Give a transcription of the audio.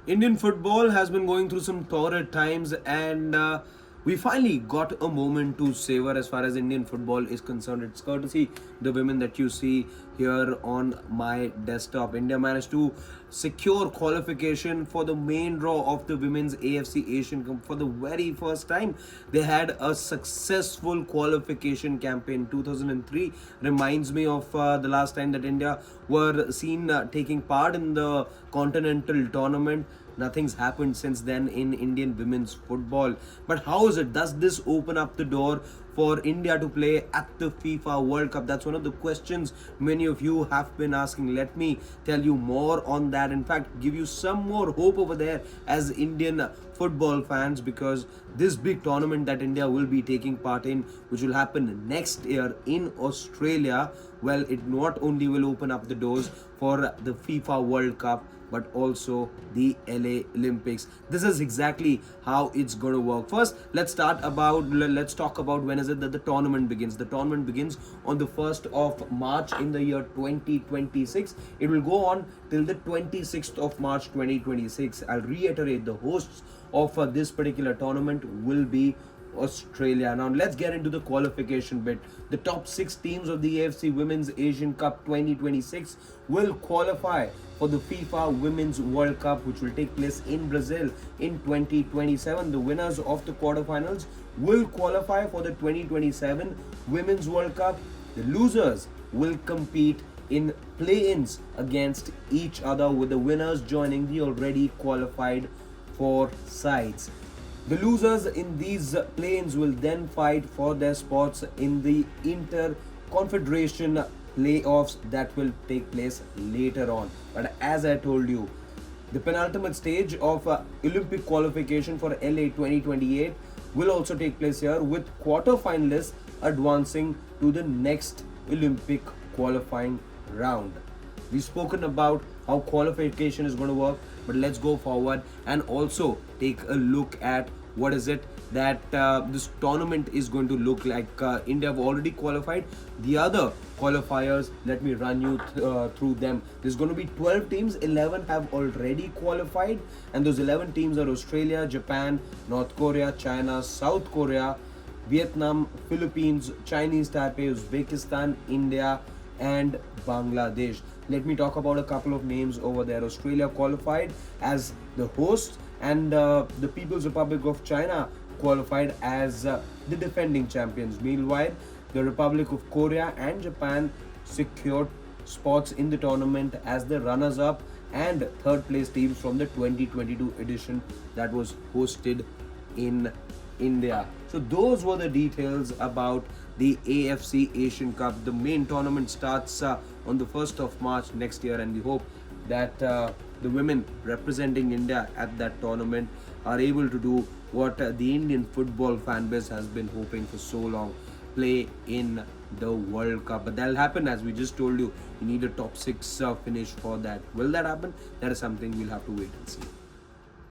Indian football has been going through some torrid times, and we finally got a moment to savor as far as Indian football is concerned. It's courtesy the women that you see here on my desktop. India managed to secure qualification for the main draw of the women's AFC Asian Cup for the very first time. They had a successful qualification campaign. 2003 reminds me of the last time that India were seen taking part in the continental tournament. Nothing's happened since then in Indian women's football. But how is it? Does this open up the door for India to play at the FIFA World Cup? That's one of the questions many of you have been asking. Let me tell you more on that. In fact, give you some more hope over there as Indian football fans, because this big tournament that India will be taking part in, which will happen next year in Australia, well, it not only will open up the doors for the FIFA World Cup, but also the LA Olympics. This is exactly how it's going to work. First, let's talk about when is it that the tournament begins. The tournament begins on the 1st of March in the year 2026. It will go on till the 26th of March 2026. I'll reiterate, the hosts of this particular tournament will be Australia. Now let's get into the qualification bit. The top 6 teams of the AFC Women's Asian Cup 2026 will qualify for the FIFA Women's World Cup, which will take place in Brazil in 2027. The winners of the quarterfinals will qualify for the 2027 Women's World Cup. The losers will compete in play-ins against each other, with the winners joining the already qualified 4 sides. The losers in these play-ins will then fight for their spots in the Inter-Confederation playoffs that will take place later on. But as I told you, the penultimate stage of Olympic qualification for LA 2028 will also take place here, with quarter-finalists advancing to the next Olympic qualifying round. We've spoken about how qualification is going to work, but let's go forward and also take a look at what is it that this tournament is going to look like. India have already qualified. The other qualifiers, let me run you through them. There's going to be 12 teams. 11 have already qualified, and those 11 teams are Australia, Japan, North Korea, China, South Korea, Vietnam, Philippines, Chinese Taipei, Uzbekistan, India, and Bangladesh. Let me talk about a couple of names over there. Australia qualified as the host, and the People's Republic of China qualified as the defending champions. Meanwhile, the Republic of Korea and Japan secured spots in the tournament as the runners-up and third place teams from the 2022 edition that was hosted in India. So those were the details about the AFC Asian Cup. The main tournament starts on the 1st of March next year, and we hope that the women representing India at that tournament are able to do what the Indian football fan base has been hoping for so long: play in the World Cup. But that'll happen, as we just told you. You need a top 6 finish for that. Will that happen? That is something we'll have to wait and see.